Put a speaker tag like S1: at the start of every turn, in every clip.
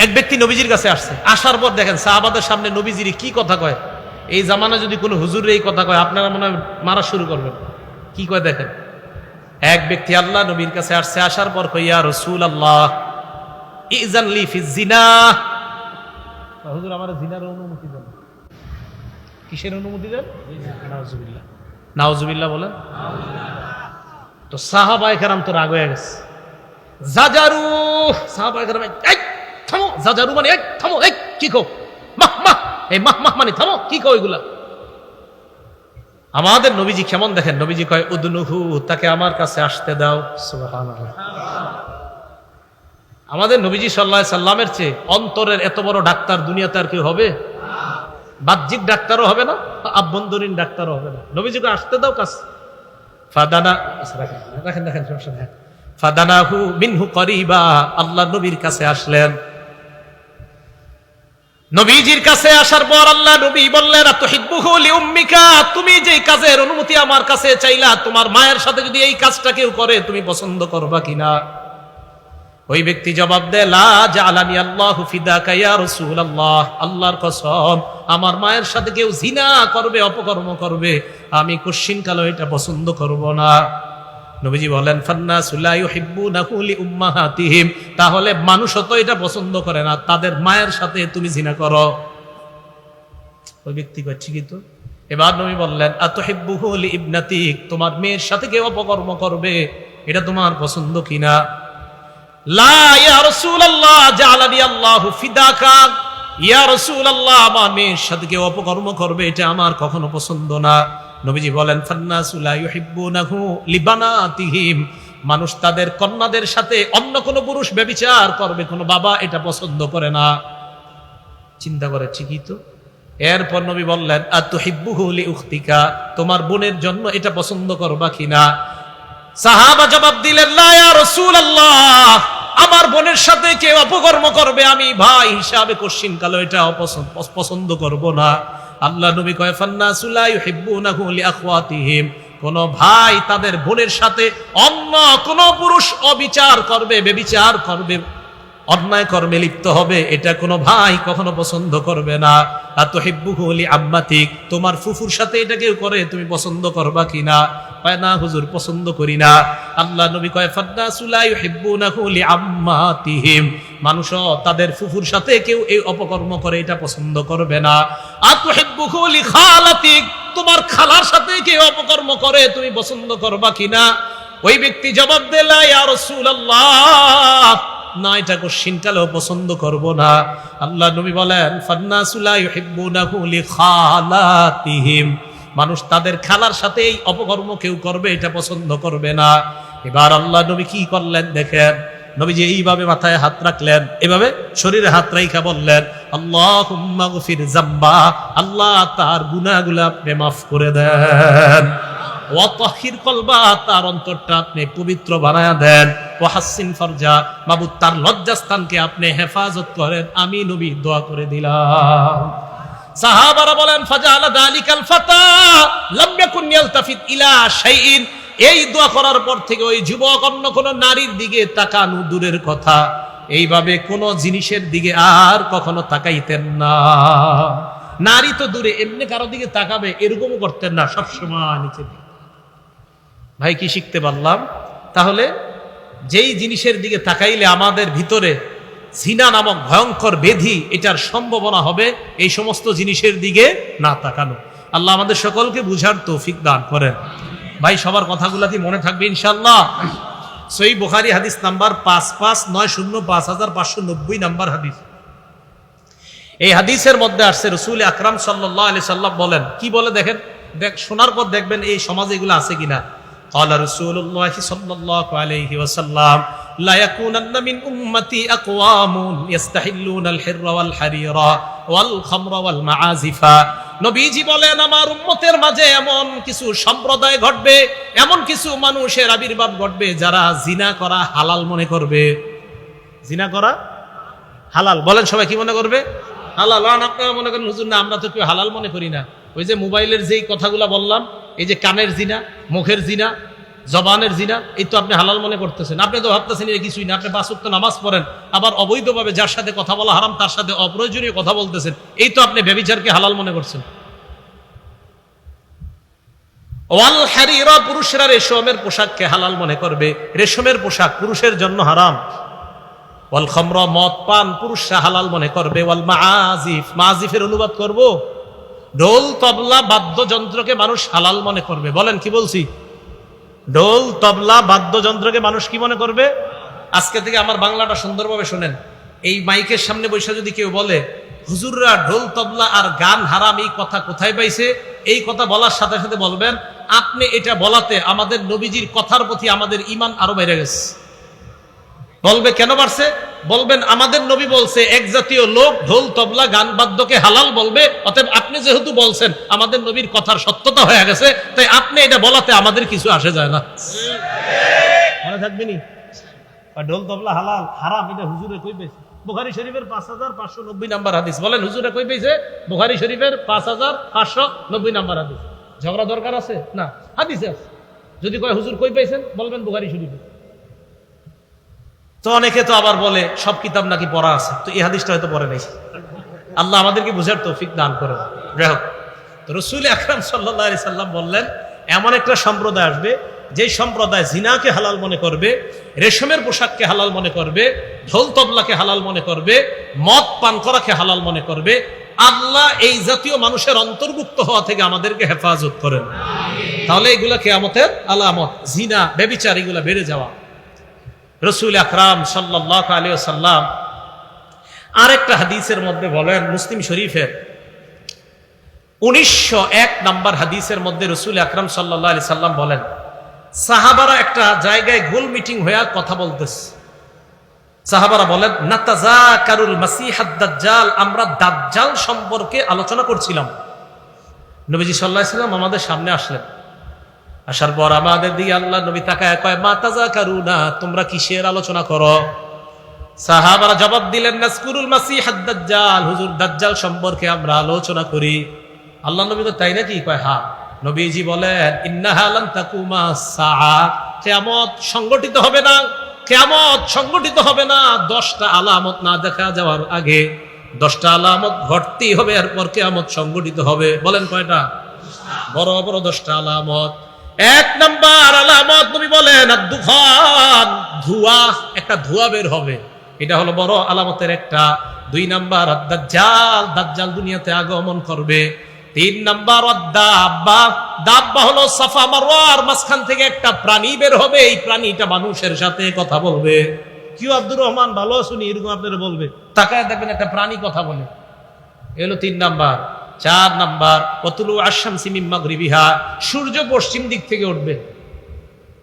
S1: এক ব্যক্তি নবীজির কাছে আসছে, আসার পর দেখেন সাহাবাদের সামনে নবীজির কি কথা কয়। এই জামানা যদি কোনো হুজুরের এই কথা কয় আপনারা মনে হয় মারা শুরু করবেন। কি কয় দেখেন, এক ব্যক্তি আল্লাহ নবীর কাছে আসছে, আসার পর কয় ইয়া রাসূলুল্লাহ ইযান লি ফি জিনা, হুজুর আমার জিনার অনুমতি দেন। কিসের অনুমতি দেন? নাউজুবিল্লাহ, নাউজুবিল্লাহ বলেন। তো সাহাবায়ে কেরাম তো রাগ হয়ে গেছে, জাজারু, সাহাবায়ে কেরাম এই থামো, জাজারু মানে এই থামো, এই কি কও, মাহ মাহ, এই মাহ মাহ মানে থামো, কি কও এগুলা। আমাদের নবীজি কেমন দেখেন, নবীজি কয় উদনুহু, তাকে আমার কাছে আসতে দাও। সুবহানাল্লাহ। আমাদের নবীজি সাল্লাল্লাহু আলাইহি সাল্লামের চেয়ে অন্তরের এত বড় ডাক্তার দুনিয়াতে আর কেউ হবে? বাহ্যিক ডাক্তারও হবে না, আভ্যন্তরীণ ডাক্তারও হবে না। নবীজিকে আসতে দাও কাছে। ফাদানা, রাখেন রাখেন, সমস্যা নেই। ফাদানাহু মিনহু করিবা, আল্লাহ নবীর কাছে আসলেন। নবীজির কাছে আসার পর আল্লাহ নবী বললেন আতুহিব্বুহু লিউম্মিকা, তুমি যে কাজের অনুমতি আমার কাছে চাইলা, তোমার মায়ের সাথে যদি এই কাজটা কেউ করে তুমি পছন্দ করবা কিনা? ওই ব্যক্তি জবাব দেয় লা জাআলানি আল্লাহু ফিদাকা ইয়া রাসূলুল্লাহ, আল্লাহর কসম আমার মায়ের সাথে কেউ জিনা করবে, অপকর্ম করবে, আমি কোশ্চিনকালও এটা পছন্দ করব না। নবীজি বলেন ফান্নাসু লা ইউহিব্বুনাহু লিউম্মাহাতিহিম, তাহলে মানুষও তো এটা পছন্দ করে না, তাদের মায়ের সাথে তুমি জিনা করো। ওই ব্যক্তি কয় ঠিকই তো। এবার নবী বললেন আতুহিব্বুহু লিইবনাতিক, তোমার মেয়ের সাথে কেউ অপকর্ম করবে, এটা তোমার পছন্দ কিনা? লা ইয়া রাসূলুল্লাহ জাআলানি আল্লাহু ফিদাকা, ইয়া রাসূলুল্লাহ আমার মেয়ের সাথে কেউ অপকর্ম করবে এটা আমার কখনো পছন্দ না। নবীজি বলেন ফান্নাসু লা ইউহিব্বুনাহু লিবানাতিহিম, মানুষ তাদের কন্যাদের সাথে অন্য কোনো পুরুষ ব্যভিচার করবে, কোনো বাবা এটা পছন্দ করে না। চিন্তা করে ঠিকই তো। এরপর নবী বললেন আতুহিব্বুহু লিউখতিকা, তোমার বোনের জন্য এটা পছন্দ করবা কিনা? সাহাবা জবাব দিলেন লা ইয়া রাসূলুল্লাহ, আমার বোনের সাথে কেউ অপকর্ম করবে, আমি ভাই হিসাবে কোশ্চিনকালও এটা পছন্দ করব না। আল্লাহ নবী কয় ফান্নাসু লা ইউহিব্বুনাহু লিআখওয়াতিহিম, কোন ভাই তাদের বোনের সাথে অন্য কোন পুরুষ অবিচার করবে, ব্যভিচার করবে, অন্যায় কর্মে লিপ্ত হবে, এটা কোনো ভাই কখনো পছন্দ করবে না। আতুহিব্বুহু লিআম্মাতিক, তোমার ফুফুর সাথে এটা কেউ করে তুমি পছন্দ করবা কিনা? কয় না হুজুর পছন্দ করি না। আল্লাহ নবী কয় ফান্নাসু লা ইউহিব্বুনাহু লিআম্মাতিহিম, মানুষও তাদের ফুফুর সাথে কেউ এই অপকর্ম করে এটা পছন্দ করবে না। আতুহিব্বুহু লিখালাতিক, তোমার খালার সাথে কেউ অপকর্ম করে তুমি পছন্দ করবা কিনা? ওই ব্যক্তি জবাব দিল ইয়া রাসূলুল্লাহ, না এটা কোশ্চিনকালেও পছন্দ করব না। আল্লাহ নবী বলেন ফান্নাসু লা ইউহিব্বুনাহু লিখালাতিহিম, মানুষ তাদের খালার সাথে এই অপকর্ম কেউ করবে এটা পছন্দ করবে না। এবার আল্লাহ নবী কি করলেন দেখেন, নবী যে এইভাবে মাথায় হাত রাখলেন, এভাবে শরীরে হাত রাইখা বললেন আল্লাহুম্মা গফির যাম্বা, আল্লাহ তার গুনাহগুলো আপনি মাফ করে দেন। ওয়াতাহির কলবা, তার অন্তরটা আপনি পবিত্র বানায়া দেন। ওয়াহাসসিন ফারজা, মাবুদ তার লজ্জাস্থানকে আপনি হেফাজত করেন। আমি নবী দোয়া করে দিলাম। সাহাবারা বলেন ফাজালা যালিকাল ফাতা লাম ইয়াকুন ইয়ালতাফিত ইলা শাইইন, এই দোয়া করার পর থেকে ওই যুবক অন্য কোন নারীর দিকে তাকানো দূরের কথা, এইভাবে কোন জিনিসের দিকে আর কখনো তাকাইতেন না। নারী তো দূরে, এমনি কারো দিকে তাকাবে এরকমও করতেন না, সবসময় নিচে। ভাই কি শিখতে পারলাম? তাহলে যেই জিনিসের দিকে তাকাইলে আমাদের ভিতরে জিনা নামক ভয়ঙ্কর ব্যাধি, এটার সম্ভাবনা হবে এই সমস্ত জিনিসের দিকে না তাকানো। আল্লাহ আমাদের সকলকে বুঝার তৌফিক দান করেন। ভাই সবার কথাগুলো কি মনে থাকবে ইনশাআল্লাহ? সহিহ বুখারী হাদিস নাম্বার 5590 নাম্বার হাদিস। এই হাদিসের মধ্যে আসছে রাসূল আকরাম সাল্লাল্লাহু আলাইহি সাল্লাম বলেন, কি বলে দেখেন, শোনার পর দেখবেন এই সমাজে এগুলো আছে কিনা। قال رسول الله صلى الله عليه وسلم لا يكونن من امتي اقوام يستحلون الحر والحرير والخمر والمعازف, নবীজি বলেন আমার উম্মতের মাঝে এমন কিছু সম্প্রদায় ঘটবে, এমন কিছু মানুষের আবির্ভাব ঘটবে যারা জিনা করা হালাল মনে করবে। জিনা করা হালাল, বলেন সবাই কি মনে করবে? হালাল। আপনারা মনে করেন হুজুর না আমরা তো কেউ হালাল মনে করি না। ওই যে মোবাইলের যেই কথাগুলো বললাম, এই যে কানের জিনা, মুখের জিনা, জবানের জিনা, এই তো আপনি হালাল মনে করতেছেন। আপনি তো ভাবতেছেন এটা কিছুই না, আপনি 5 ওয়াক্ত নামাজ পড়েন, আবার অবৈধভাবে যার সাথে কথা বলা হারাম তার সাথে অপ্রয়োজনীয় কথা বলতেছেন, এই তো আপনি ব্যভিচারকে হালাল মনে করছেন। ওয়াল হারিরা, পুরুষরা রেশমের পোশাককে হালাল মনে করবে, রেশমের পোশাক পুরুষের জন্য হারাম। ওয়াল খামরা, মদ পান পুরুষরা হালাল মনে করবে। ওয়াল মাআজিফ, মাআজিফের অনুবাদ করব, ঢোল তবলা বাদ্যযন্ত্রকে মানুষ হালাল মনে করবে। বলেন কি বলছি? ঢোল তবলা বাদ্যযন্ত্রকে মানুষ কি মনে করবে? আজকে থেকে আমার বাংলাটা সুন্দরভাবে শুনেন। এই মাইকের সামনে বসে যদি কেউ বলে হুজুররা ঢোল তবলা আর গান হারাম, এই কথা কোথায় পাইছে, এই কথা বলার সাথে সাথে বলবেন আপনি এটা বলাতে আমাদের নবীজির কথার প্রতি আমাদের ঈমান আরো বেড়ে গেছে। বলবে কেন বাড়ছে? বলবেন আমাদের নবী বলছে এক জাতীয় লোক ঢোল তবলা গান বাদ্যকে হালাল বলবে, অতএব আপনি যেহেতু বলছেন আমাদের নবীর কথার সত্যতা হয়ে গেছে, তাই আপনি এটা বলাতে আমাদের কিছু আসে যায় না। মনে থাকবেনি? ঢোল তবলা হালাল হারাম এটা হুজুরে কই পেয়েছে? বুখারী শরীফের 5590 নাম্বার হাদিস। বলেন হুজুরে কই পেয়েছে? বুখারী শরীফের 5590 নাম্বার হাদিস। ঝগড়া দরকার আছে না, হাদিসে আছে। যদি কয় হুজুর কই পেয়েছেন, বলবেন বুখারী শরীফে। তো অনেকে তো আবার বলে সব কিতাব নাকি পড়া আছে, তো এই হাদিসটা হয়তো পড়ে নাই। আল্লাহ আমাদেরকে বুঝার তৌফিক দান করেন। যাই হোক, তো রাসূল আকরাম সাল্লাল্লাহু আলাইহি সাল্লাম বললেন এমন একটা সম্প্রদায় আসবে যে সম্প্রদায় জিনাকে হালাল মনে করবে, রেশমের পোশাককে হালাল মনে করবে, ঢোল তবলাকে হালাল মনে করবে, মদ পান করাকে হালাল মনে করবে। আল্লাহ এই জাতীয় মানুষের অন্তর্ভুক্ত হওয়া থেকে আমাদেরকে হেফাজত করেন। তাহলে এগুলা কিয়ামতের আলামত, জিনা ব্যভিচার এগুলা বেড়ে যাওয়া। রাসূল আকরাম সাল্লাল্লাহু আলাইহি ওয়াসাল্লাম আরেকটা হাদিসের মধ্যে বলেন, মুসলিম শরীফের 1901 নম্বর হাদিসের মধ্যে রাসূল আকরাম সাল্লাল্লাহু আলাইহি সাল্লাম বলেন, সাহাবারা একটা জায়গায় গোল মিটিং হয়ে কথা বলতেছে। সাহাবারা বলেন নাতাযাকারুল মাসিহাদ দাজ্জাল, আমরা দাজ্জাল সম্পর্কে আলোচনা করছিলাম। নবীজি সাল্লাল্লাহু আলাইহি সাল্লাম আমাদের সামনে আসলেন। আসার পর আমাদের দিকে আল্লাহ নবী তাকায় কয় মা তাযাকারুনা, তোমরা কিসের আলোচনা করো? সাহাবারা জবাব দিলেন নাযকুরুল মাসিহাদ দাজ্জাল, হুজুর দাজ্জাল সম্পর্কে আমরা আলোচনা করি। আল্লাহ নবী তো তাই নাকি? কয় হ্যাঁ। নবীজি বলেন ইন্নাহা লান তাকুমা সাআ, কিয়ামত সংগঠিত হবে না, কিয়ামত সংগঠিত হবে না 10টা আলামত না দেখা যাওয়ার আগে। 10টা আলামত ঘটতেই হবে, এরপর কিয়ামত সংগঠিত হবে। বলেন কয়টা? বড় বড় 10টা আলামত। 1 নাম্বার আলামত নবী বলেন আদ-দুখান, ধোঁয়া, একটা ধোঁয়া বের হবে, এটা হলো বড় আলামতের একটা। 2 নাম্বার আদ-দাজ্জাল, দাজ্জাল দুনিয়াতে আগমন করবে। 3 নাম্বার আদ-দাব্বা, দাব্বা হলো সাফা মারওয়ার মাঝখান থেকে একটা প্রাণী বের হবে, এই প্রাণীটা মানুষের সাথে কথা বলবে। কি আব্দুর রহমান ভালো শুনি এরকম আপনারা বলবে, তাকায় দেখবেন একটা প্রাণী কথা বলে। এলো 3 নাম্বার। 4 নাম্বার ওয়াতুলু আশ-শামসি মিন মাগরিবিহা, সূর্য পশ্চিম দিক থেকে উঠবে।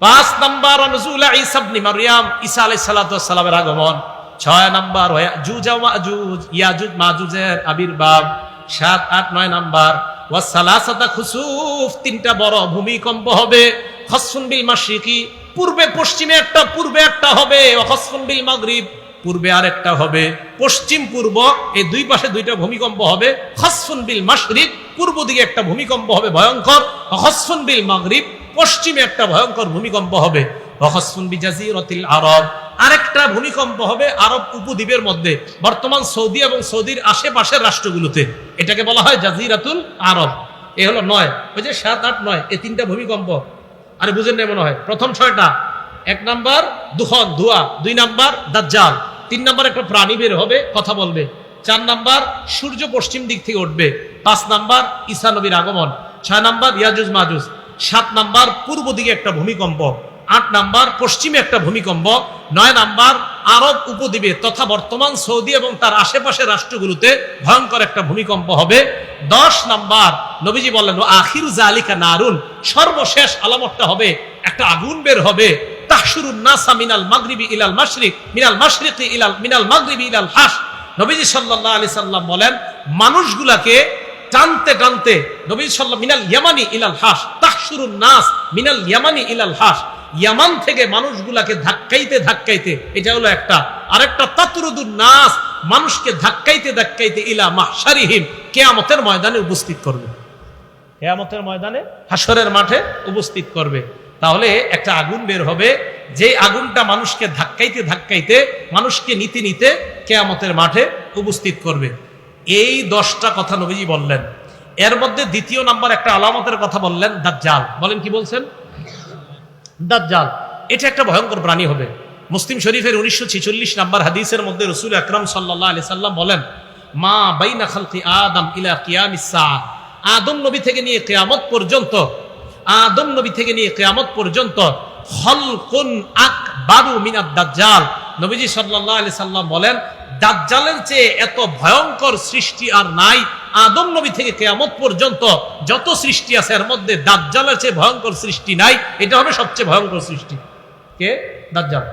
S1: 5 নাম্বার নুজুল ঈসা ইবনে মারইয়াম, ঈসা আলাইহিস সালাতু ওয়াস সালামের আগমন। 6 নাম্বার ইয়াজুজ ওয়া মাজুজ, ইয়াজুজ মাজুজের আবির্ভাব। 7, 8, 9 নাম্বার ওয়াসালাসাতা খুসুফ, 3টা বড় ভূমিকম্প হবে। খসফুন বিল মাশরিকি, পূর্বে পশ্চিমে একটা, পূর্বে একটা হবে। ওয়া খসফুন বিল মাগরিব, পূর্বে আরেকটা হবে। পশ্চিম পূর্ব এই দুই পাশে 2টা ভূমিকম্প হবে। খসফুন বিল মাশরিক, পূর্ব দিকে একটা ভূমিকম্প হবে ভয়ঙ্কর। ওয়া খসফুন বিল মাগরিব, পশ্চিমে একটা ভয়ঙ্কর ভূমিকম্প হবে। ওয়া খসফুন বিজাজিরাতিল আরব, আরেকটা ভূমিকম্প হবে আরব উপদ্বীপের মধ্যে, বর্তমান সৌদি এবং সৌদির আশেপাশের রাষ্ট্রগুলোতে। এটাকে বলা হয় জাজিরাতুল আরব। এ হলো 9, ওই যে 7, 8, 9 এই 3টা ভূমিকম্প। আরে বুঝেন না মনে হয়? প্রথম 6টা, 1 নাম্বার দুখন, ধোঁয়া। 2 নাম্বার দাজ্জাল। 3 নাম্বার একটা প্রাণী বের হবে, কথা বলবে। 4 নাম্বার সূর্য পশ্চিম দিক থেকে উঠবে। 5 নাম্বার ঈসা নবীর আগমন। 6 নাম্বার ইয়াজুজ মাজুজ। 7 নাম্বার পূর্ব দিকে একটা ভূমিকম্প। 8 নাম্বার পশ্চিমে একটা ভূমিকম্প। 9 নাম্বার আরব উপদ্বীপে তথা বর্তমান সৌদি এবং তার আশেপাশের রাষ্ট্রগুলোতে ভয়ঙ্কর একটা ভূমিকম্প হবে। 10 নাম্বার নবীজি বললেন আখিরু যালিকা নারুন, সর্বশেষ আলামতটা হবে একটা আগুন বের হবে। তাহশুরুন নাসা মিনাল মাগরিবি ইলাল মাশরিক, মিনাল মাশরিকি ইলাল মিনাল মাগরিবি ইলাল হাস। নবীজি সাল্লাল্লাহু আলাইহি সাল্লাম বলেন মানুষগুলাকে টানতে টানতে নবীজি সাল্লাল্লাহু মিনাল ইয়ামানি ইলাল হাস, তাহশুরুন নাস মিনাল ইয়ামানি ইলাল হাস, ইয়ামান থেকে মানুষগুলাকে ধাক্কাইতে ধাক্কাইতে, এটা হলো একটা। আরেকটা তাতরুদুন নাস, মানুষকে ধাক্কাইতে ধাক্কাইতে ইলা মাহশারিহিম, কিয়ামতের ময়দানে উপস্থিত করবে। কিয়ামতের ময়দানে হাসরের মাঠে উপস্থিত করবে। তাহলে একটা আগুন বের হবে, যে আগুনটা মানুষকে ধাক্কাইতে ধাক্কাইতে মানুষকে নিতে নিতে কিয়ামতের মাঠে উপস্থিত করবে। এই 10টা কথা নবীজি বললেন। এর মধ্যে দ্বিতীয় নাম্বার একটা আলামতের কথা বললেন, দাজ্জাল। বলেন কি বলছেন? দাজ্জাল এটা একটা ভয়ঙ্কর প্রাণী হবে। মুসলিম শরীফের 1946 নাম্বার হাদিসের মধ্যে রাসূল আকরাম সাল্লাল্লাহু আলাইহি সাল্লাম বলেন, মা বাইনা খালকি আদম ইলা কিয়ামিস সাআহ, আদম নবী থেকে নিয়ে কিয়ামত পর্যন্ত, আদম নবী থেকে নিয়ে কিয়ামত পর্যন্ত খালকুন আকবারু মিনাদ দাজ্জাল। নবীজি সাল্লাল্লাহু আলাইহি সাল্লাম বলেন, দাজ্জালের চেয়ে এত ভয়ঙ্কর সৃষ্টি আর নাই। আদম নবী থেকে কিয়ামত পর্যন্ত যত সৃষ্টি আছে এর মধ্যে দাজ্জালের চেয়ে ভয়ঙ্কর সৃষ্টি নাই। এটা হবে সবচেয়ে ভয়ঙ্কর সৃষ্টি। কে? দাজ্জাল।